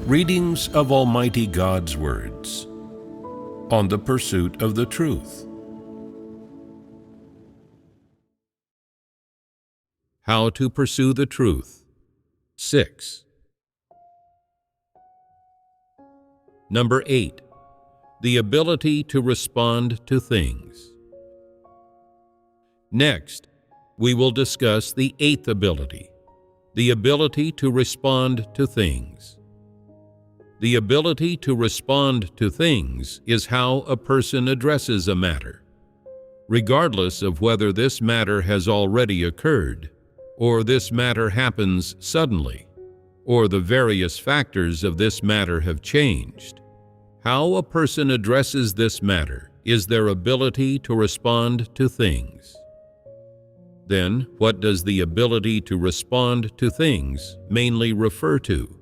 Readings of Almighty God's words on the pursuit of the truth. How to pursue the truth. 6. Number 8. The ability to respond to things. Next, we will discuss the 8th ability, the ability to respond to things. The ability to respond to things is how a person addresses a matter, regardless of whether this matter has already occurred, or this matter happens suddenly, or the various factors of this matter have changed. How a person addresses this matter is their ability to respond to things. Then, what does the ability to respond to things mainly refer to?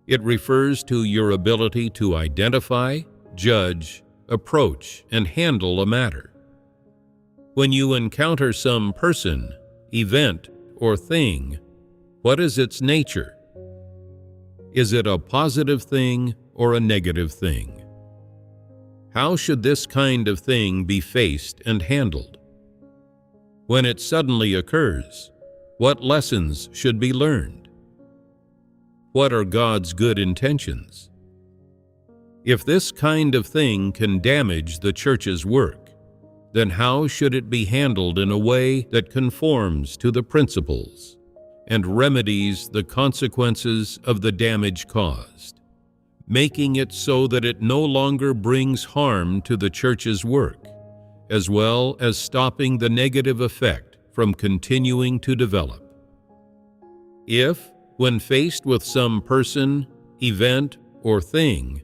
It refers to your ability to identify, judge, approach, and handle a matter. When you encounter some person, event, or thing, what is its nature? Is it a positive thing or a negative thing? How should this kind of thing be faced and handled? When it suddenly occurs, what lessons should be learned? What are God's good intentions? If this kind of thing can damage the church's work, then how should it be handled in a way that conforms to the principles and remedies the consequences of the damage caused, making it so that it no longer brings harm to the church's work, as well as stopping the negative effect from continuing to develop? If, when faced with some person, event, or thing,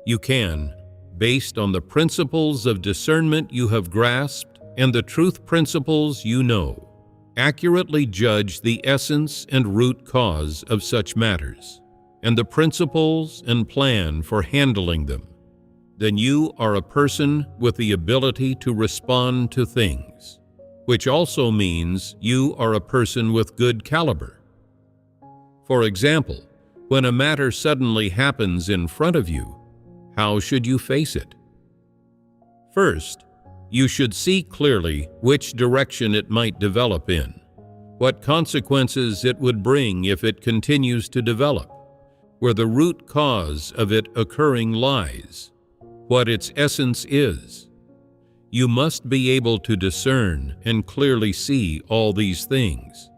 you can, based on the principles of discernment you have grasped and the truth principles you know, accurately judge the essence and root cause of such matters, and the principles and plan for handling them, then you are a person with the ability to respond to things, which also means you are a person with good caliber. For example, when a matter suddenly happens in front of you, how should you face it? First, you should see clearly which direction it might develop in, what consequences it would bring if it continues to develop, where the root cause of it occurring lies, what its essence is. You must be able to discern and clearly see all these things.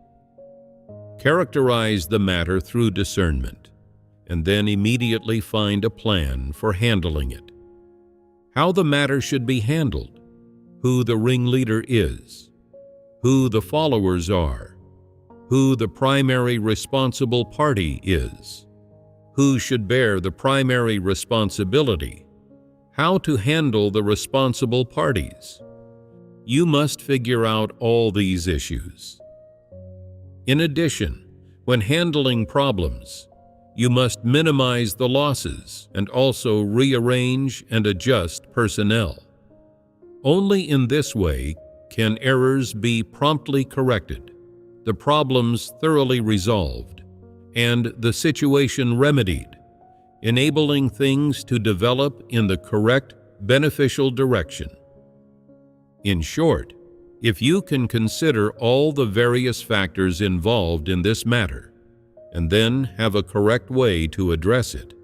Characterize the matter through discernment, and then immediately find a plan for handling it. How the matter should be handled, who the ringleader is, who the followers are, who the primary responsible party is, who should bear the primary responsibility, how to handle the responsible parties. You must figure out all these issues. In addition, when handling problems, you must minimize the losses and also rearrange and adjust personnel. Only in this way can errors be promptly corrected, the problems thoroughly resolved, and the situation remedied, enabling things to develop in the correct, beneficial direction. In short, if you can consider all the various factors involved in this matter, and then have a correct way to address it,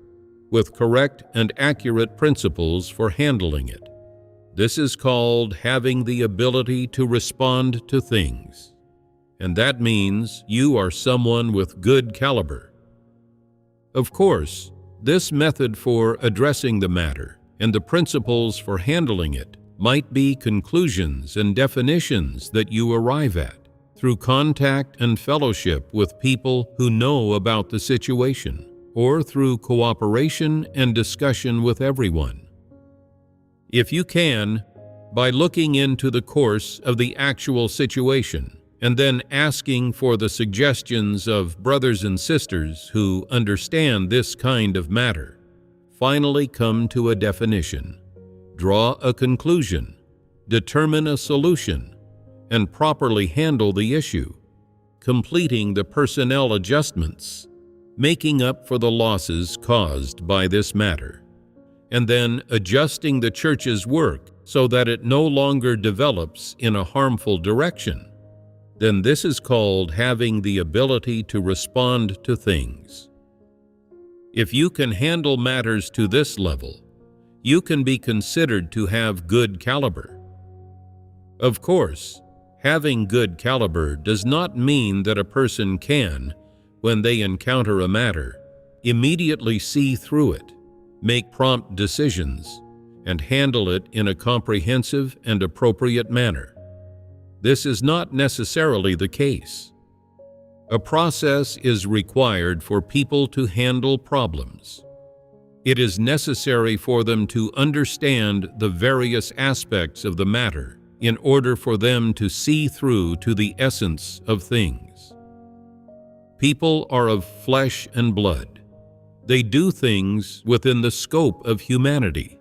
with correct and accurate principles for handling it, this is called having the ability to respond to things. And that means you are someone with good caliber. Of course, this method for addressing the matter and the principles for handling it might be conclusions and definitions that you arrive at through contact and fellowship with people who know about the situation, or through cooperation and discussion with everyone. If you can, by looking into the course of the actual situation and then asking for the suggestions of brothers and sisters who understand this kind of matter, finally come to a definition, draw a conclusion, determine a solution, and properly handle the issue, completing the personnel adjustments, making up for the losses caused by this matter, and then adjusting the church's work so that it no longer develops in a harmful direction, then this is called having the ability to respond to things. If you can handle matters to this level, you can be considered to have good caliber. Of course, having good caliber does not mean that a person can, when they encounter a matter, immediately see through it, make prompt decisions, and handle it in a comprehensive and appropriate manner. This is not necessarily the case. A process is required for people to handle problems. It is necessary for them to understand the various aspects of the matter in order for them to see through to the essence of things. People are of flesh and blood. They do things within the scope of humanity,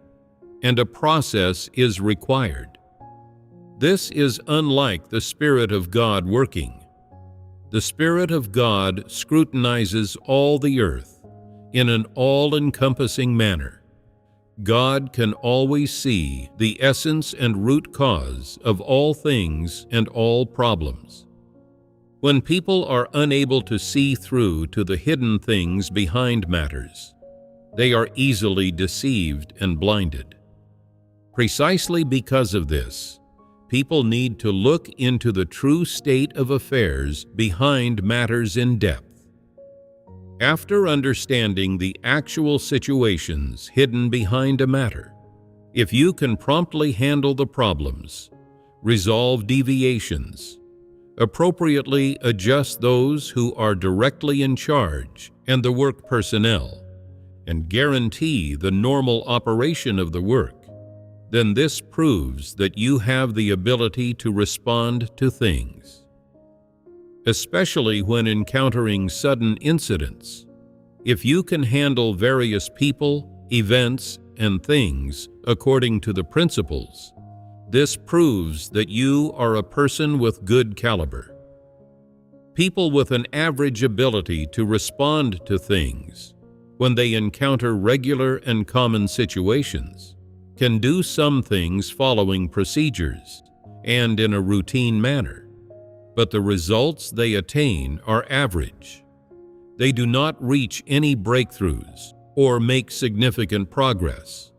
and a process is required. This is unlike the Spirit of God working. The Spirit of God scrutinizes all the earth in an all-encompassing manner. God can always see the essence and root cause of all things and all problems. When people are unable to see through to the hidden things behind matters, they are easily deceived and blinded. Precisely because of this, people need to look into the true state of affairs behind matters in depth. After understanding the actual situations hidden behind a matter, if you can promptly handle the problems, resolve deviations, appropriately adjust those who are directly in charge and the work personnel, and guarantee the normal operation of the work, then this proves that you have the ability to respond to things. Especially when encountering sudden incidents, if you can handle various people, events, and things according to the principles, this proves that you are a person with good caliber. People with an average ability to respond to things, when they encounter regular and common situations, can do some things following procedures and in a routine manner, but the results they attain are average. They do not reach any breakthroughs or make significant progress.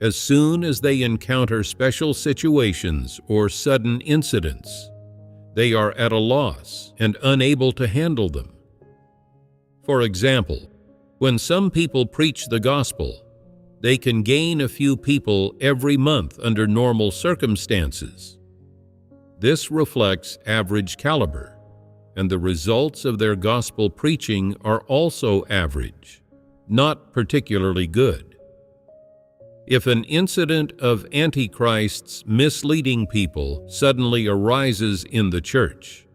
As soon as they encounter special situations or sudden incidents, they are at a loss and unable to handle them. For example, when some people preach the gospel, they can gain a few people every month under normal circumstances. This reflects average caliber, and the results of their gospel preaching are also average, not particularly good. If an incident of Antichrist's misleading people suddenly arises in the church,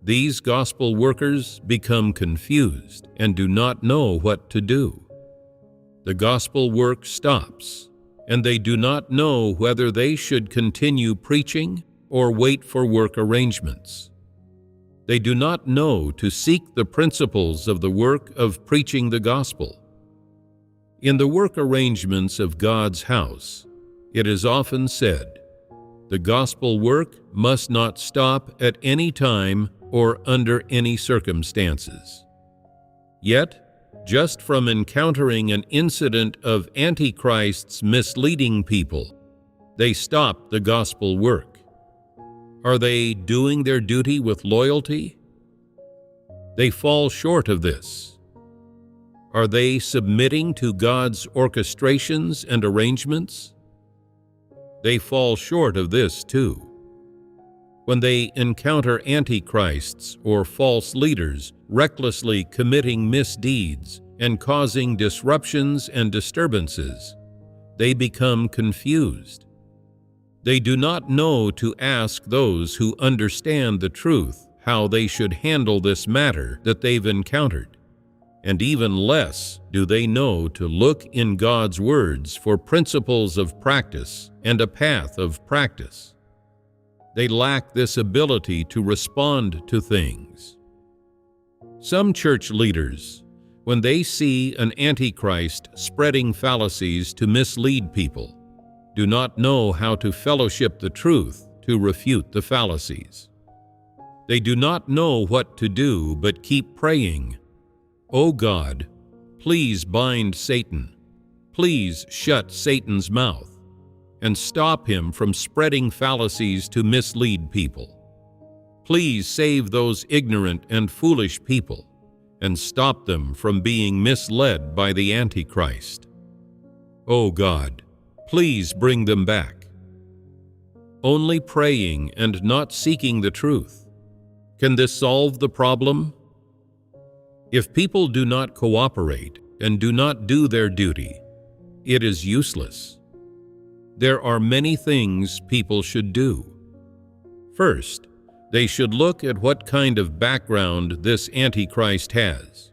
these gospel workers become confused and do not know what to do. The gospel work stops, and they do not know whether they should continue preaching or wait for work arrangements. They do not know to seek the principles of the work of preaching the gospel. In the work arrangements of God's house, it is often said, the gospel work must not stop at any time or under any circumstances. Yet, just from encountering an incident of Antichrist's misleading people, they stop the gospel work. Are they doing their duty with loyalty? They fall short of this. Are they submitting to God's orchestrations and arrangements? They fall short of this too. When they encounter antichrists or false leaders recklessly committing misdeeds and causing disruptions and disturbances, they become confused. They do not know to ask those who understand the truth how they should handle this matter that they've encountered, and even less do they know to look in God's words for principles of practice and a path of practice. They lack this ability to respond to things. Some church leaders when they see an antichrist spreading fallacies to mislead people, do not know how to fellowship the truth to refute the fallacies. They do not know what to do but keep praying, "O God, please bind Satan. Please shut Satan's mouth and stop him from spreading fallacies to mislead people. Please save those ignorant and foolish people and stop them from being misled by the Antichrist. O God, please bring them back." Only praying and not seeking the truth. Can this solve the problem? If people do not cooperate and do not do their duty, it is useless. There are many things people should do. First, they should look at what kind of background this Antichrist has,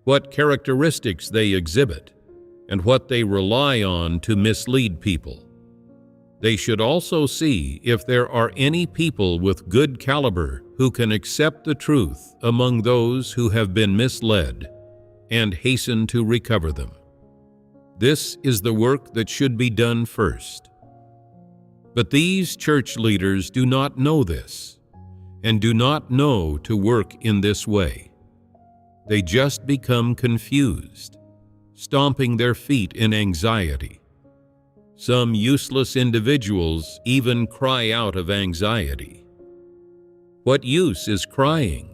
what characteristics they exhibit, and what they rely on to mislead people. They should also see if there are any people with good caliber who can accept the truth among those who have been misled and hasten to recover them. This is the work that should be done first. But these church leaders do not know this and do not know to work in this way. They just become confused, stomping their feet in anxiety. Some useless individuals even cry out of anxiety. What use is crying?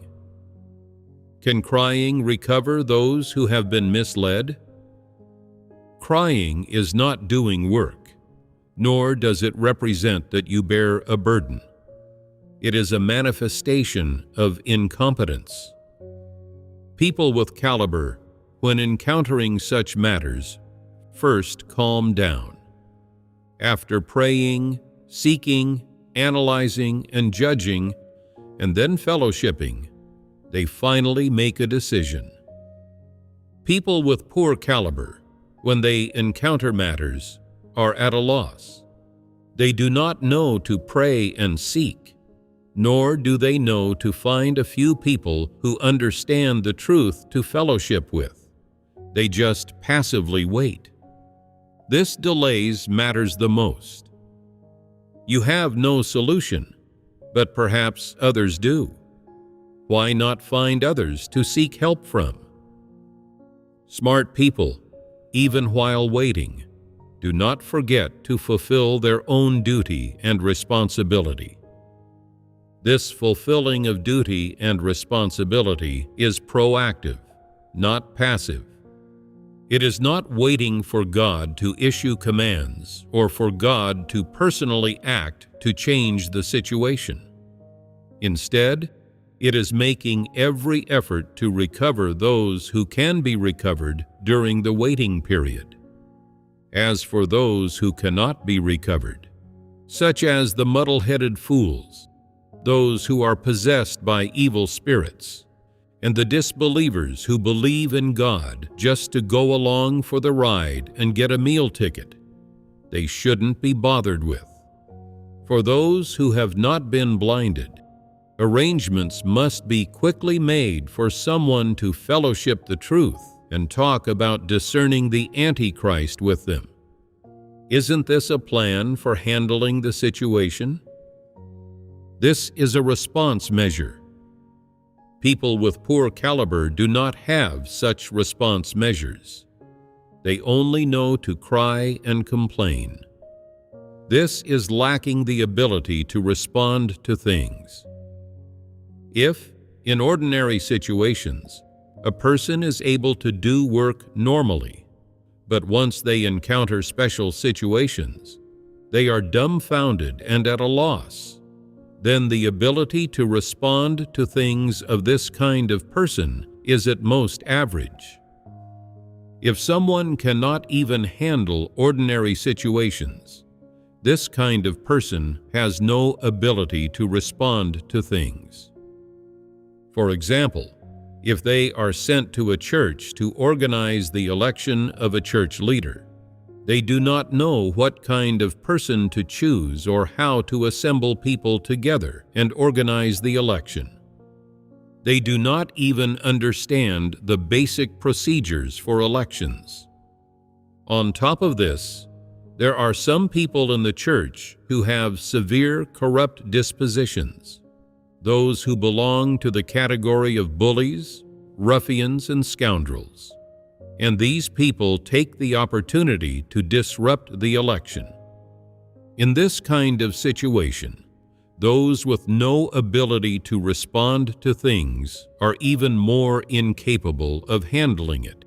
Can crying recover those who have been misled? Crying is not doing work, nor does it represent that you bear a burden. It is a manifestation of incompetence. People with caliber, when encountering such matters, first calm down. After praying, seeking, analyzing, and judging, and then fellowshipping, they finally make a decision. People with poor caliber, when they encounter matters, are at a loss. They do not know to pray and seek, nor do they know to find a few people who understand the truth to fellowship with. They just passively wait. This delays matters the most. You have no solution, but perhaps others do. Why not find others to seek help from? Smart people, even while waiting, do not forget to fulfill their own duty and responsibility. This fulfilling of duty and responsibility is proactive, not passive. It is not waiting for God to issue commands or for God to personally act to change the situation. Instead, it is making every effort to recover those who can be recovered during the waiting period. As for those who cannot be recovered, such as the muddle-headed fools, those who are possessed by evil spirits, and the disbelievers who believe in God just to go along for the ride and get a meal ticket, they shouldn't be bothered with. For those who have not been blinded, arrangements must be quickly made for someone to fellowship the truth and talk about discerning the Antichrist with them. Isn't this a plan for handling the situation? This is a response measure. People with poor caliber do not have such response measures. They only know to cry and complain. This is lacking the ability to respond to things. If, in ordinary situations, a person is able to do work normally, but once they encounter special situations, they are dumbfounded and at a loss, then the ability to respond to things of this kind of person is at most average. If someone cannot even handle ordinary situations, this kind of person has no ability to respond to things. For example, if they are sent to a church to organize the election of a church leader, they do not know what kind of person to choose or how to assemble people together and organize the election. They do not even understand the basic procedures for elections. On top of this, there are some people in the church who have severe corrupt dispositions, those who belong to the category of bullies, ruffians, and scoundrels. And these people take the opportunity to disrupt the election. In this kind of situation, those with no ability to respond to things are even more incapable of handling it.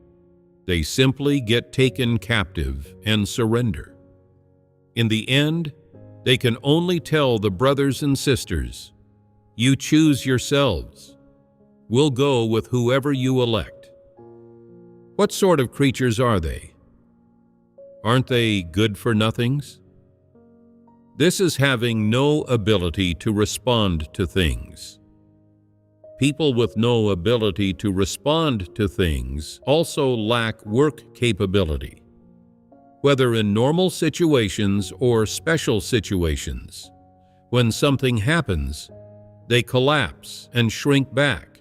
They simply get taken captive and surrender. In the end, they can only tell the brothers and sisters, "You choose yourselves. We'll go with whoever you elect." What sort of creatures are they? Aren't they good-for-nothings? This is having no ability to respond to things. People with no ability to respond to things also lack work capability. Whether in normal situations or special situations, when something happens, they collapse and shrink back.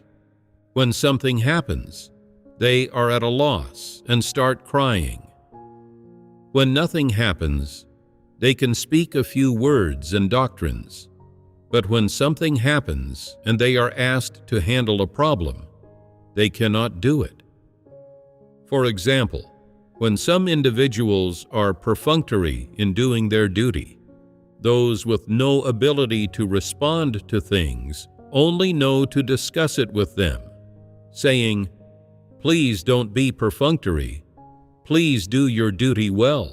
When something happens, they are at a loss and start crying. When nothing happens, they can speak a few words and doctrines, but when something happens and they are asked to handle a problem, they cannot do it. For example, when some individuals are perfunctory in doing their duty, those with no ability to respond to things only know to discuss it with them, saying, "Please don't be perfunctory. Please do your duty well."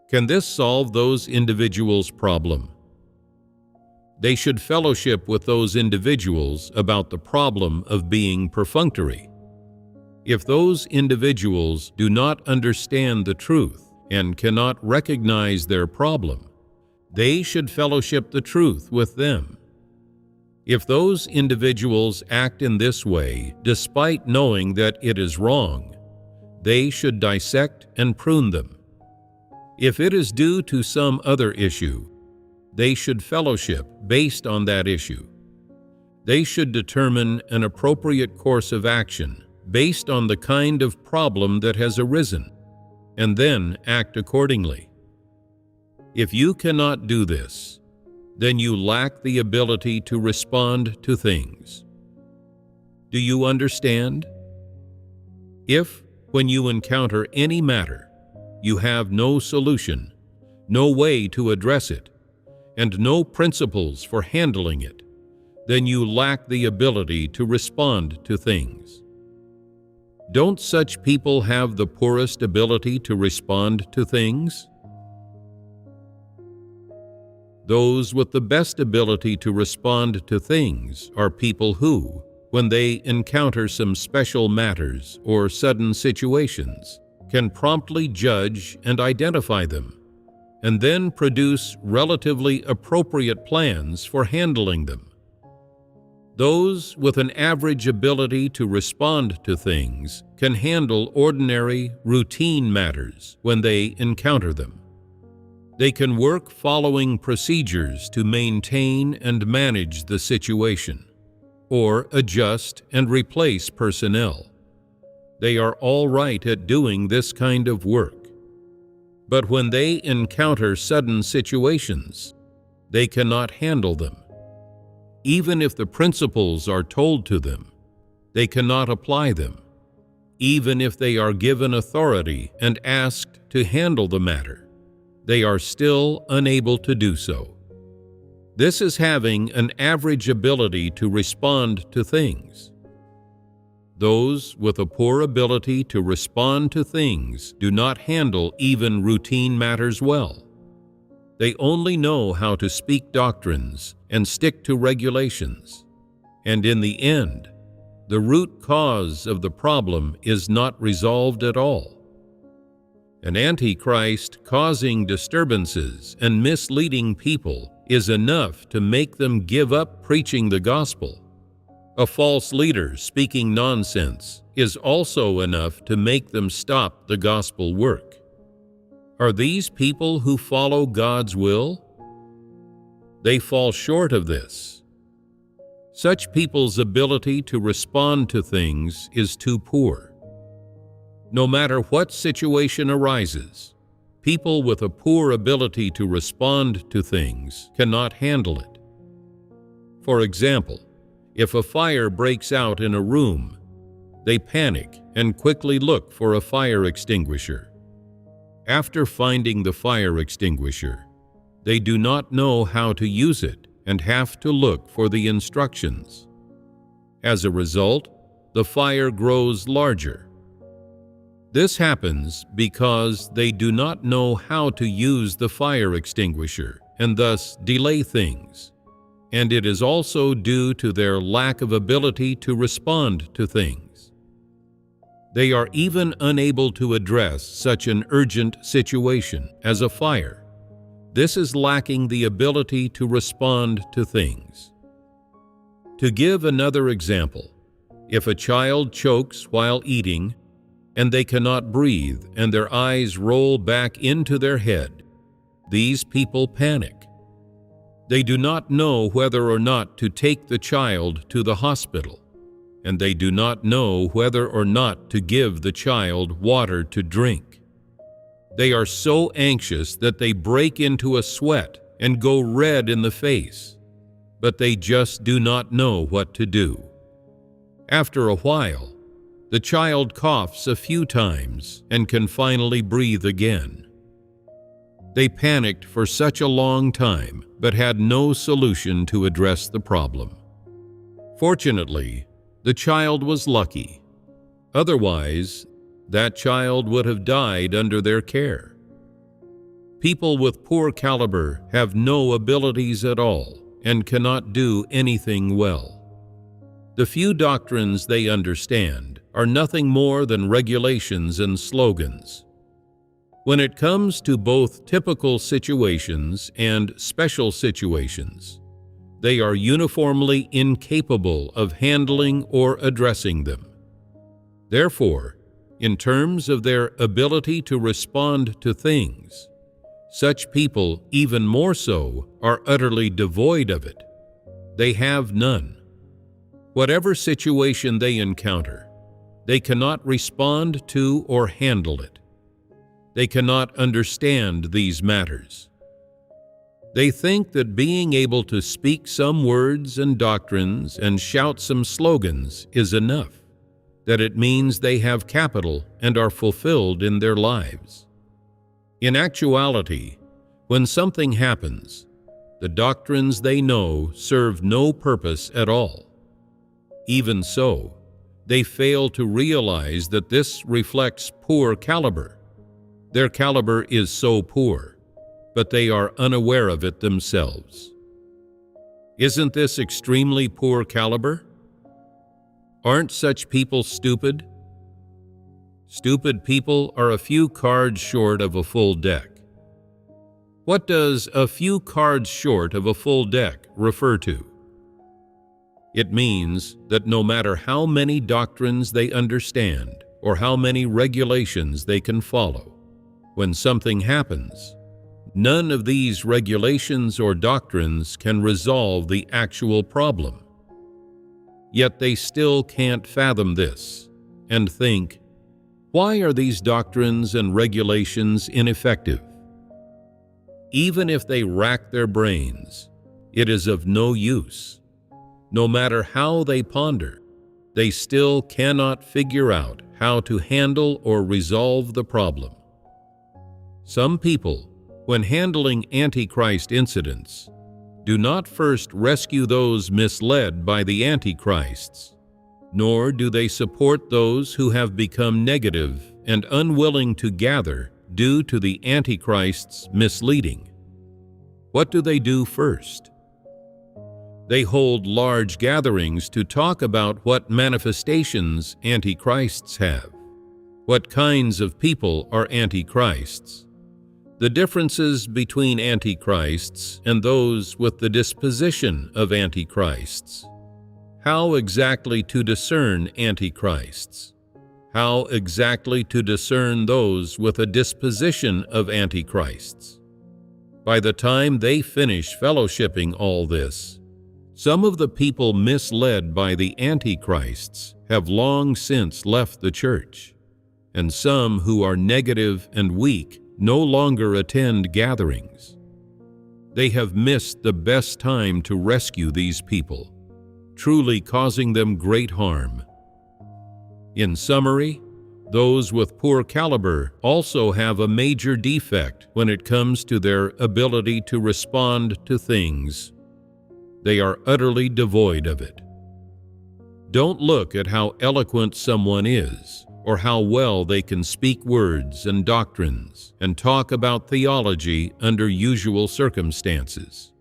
Can this solve those individuals' problem? They should fellowship with those individuals about the problem of being perfunctory. If those individuals do not understand the truth and cannot recognize their problem, they should fellowship the truth with them. If those individuals act in this way despite knowing that it is wrong, they should dissect and prune them. If it is due to some other issue, they should fellowship based on that issue. They should determine an appropriate course of action based on the kind of problem that has arisen, and then act accordingly. If you cannot do this, then you lack the ability to respond to things. Do you understand? If, when you encounter any matter, you have no solution, no way to address it, and no principles for handling it, then you lack the ability to respond to things. Don't such people have the poorest ability to respond to things? Those with the best ability to respond to things are people who, when they encounter some special matters or sudden situations, can promptly judge and identify them, and then produce relatively appropriate plans for handling them. Those with an average ability to respond to things can handle ordinary, routine matters when they encounter them. They can work following procedures to maintain and manage the situation, or adjust and replace personnel. They are all right at doing this kind of work. But when they encounter sudden situations, they cannot handle them. Even if the principles are told to them, they cannot apply them. Even if they are given authority and asked to handle the matter, they are still unable to do so. This is having an average ability to respond to things. Those with a poor ability to respond to things do not handle even routine matters well. They only know how to speak doctrines and stick to regulations, and in the end, the root cause of the problem is not resolved at all. An antichrist causing disturbances and misleading people is enough to make them give up preaching the gospel. A false leader speaking nonsense is also enough to make them stop the gospel work. Are these people who follow God's will? They fall short of this. Such people's ability to respond to things is too poor. No matter what situation arises, people with a poor ability to respond to things cannot handle it. For example, if a fire breaks out in a room, they panic and quickly look for a fire extinguisher. After finding the fire extinguisher, they do not know how to use it and have to look for the instructions. As a result, the fire grows larger. This happens because they do not know how to use the fire extinguisher and thus delay things. And it is also due to their lack of ability to respond to things. They are even unable to address such an urgent situation as a fire. This is lacking the ability to respond to things. To give another example, if a child chokes while eating and they cannot breathe and their eyes roll back into their head, these people panic. They do not know whether or not to take the child to the hospital, and they do not know whether or not to give the child water to drink. They are so anxious that they break into a sweat and go red in the face, but they just do not know what to do. After a while, the child coughs a few times and can finally breathe again. They panicked for such a long time, but had no solution to address the problem. Fortunately, the child was lucky. Otherwise, that child would have died under their care. People with poor caliber have no abilities at all and cannot do anything well. The few doctrines they understand are nothing more than regulations and slogans. When it comes to both typical situations and special situations, they are uniformly incapable of handling or addressing them. Therefore, in terms of their ability to respond to things, such people, even more so, are utterly devoid of it. They have none. Whatever situation they encounter, they cannot respond to or handle it. They cannot understand these matters. They think that being able to speak some words and doctrines and shout some slogans is enough, that it means they have capital and are fulfilled in their lives. In actuality, when something happens, the doctrines they know serve no purpose at all. Even so, they fail to realize that this reflects poor caliber. Their caliber is so poor, but they are unaware of it themselves. Isn't this extremely poor caliber? Aren't such people stupid? Stupid people are a few cards short of a full deck. What does a few cards short of a full deck refer to? It means that no matter how many doctrines they understand or how many regulations they can follow, when something happens, none of these regulations or doctrines can resolve the actual problem. Yet they still can't fathom this and think, why are these doctrines and regulations ineffective? Even if they rack their brains, it is of no use. No matter how they ponder, they still cannot figure out how to handle or resolve the problem. Some people, when handling Antichrist incidents, do not first rescue those misled by the Antichrists, nor do they support those who have become negative and unwilling to gather due to the Antichrist's misleading. What do they do first? They hold large gatherings to talk about what manifestations Antichrists have, what kinds of people are Antichrists, the differences between Antichrists and those with the disposition of Antichrists, how exactly to discern Antichrists, how exactly to discern those with a disposition of Antichrists. By the time they finish fellowshipping all this, Some of the people misled by the antichrists have long since left the church, and some who are negative and weak no longer attend gatherings. They have missed the best time to rescue these people, truly causing them great harm. In summary, those with poor caliber also have a major defect when it comes to their ability to respond to things. They are utterly devoid of it. Don't look at how eloquent someone is, or how well they can speak words and doctrines and talk about theology under usual circumstances.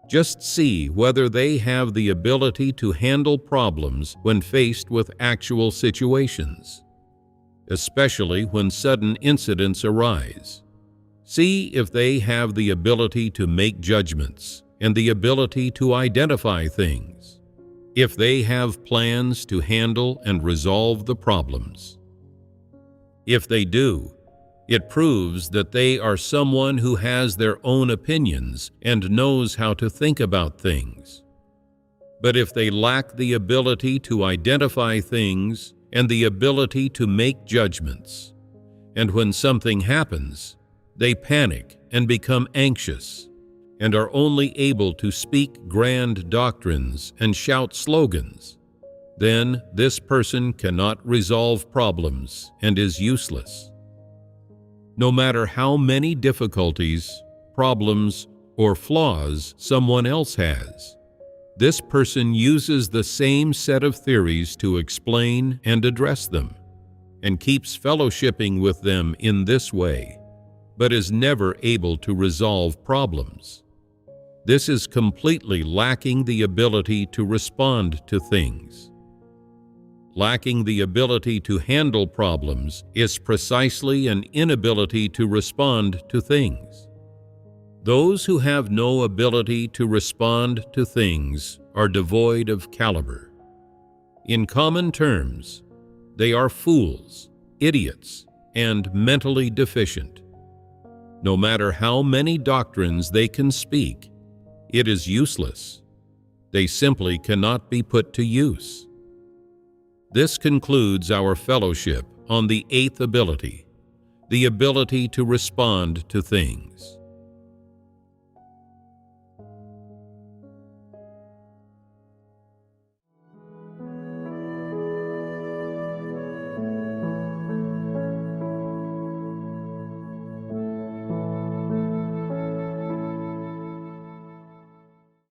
Just see whether they have the ability to handle problems when faced with actual situations, especially when sudden incidents arise. See if they have the ability to make judgments and the ability to identify things, if they have plans to handle and resolve the problems. If they do, it proves that they are someone who has their own opinions and knows how to think about things. But if they lack the ability to identify things and the ability to make judgments, and when something happens, they panic and become anxious, and are only able to speak grand doctrines and shout slogans, then this person cannot resolve problems and is useless. No matter how many difficulties, problems, or flaws someone else has, this person uses the same set of theories to explain and address them, and keeps fellowshipping with them in this way, but is never able to resolve problems. This is completely lacking the ability to respond to things. Lacking the ability to handle problems is precisely an inability to respond to things. Those who have no ability to respond to things are devoid of caliber. In common terms, they are fools, idiots, and mentally deficient. No matter how many doctrines they can speak, it is useless. They simply cannot be put to use. This concludes our fellowship on the eighth ability, the ability to respond to things.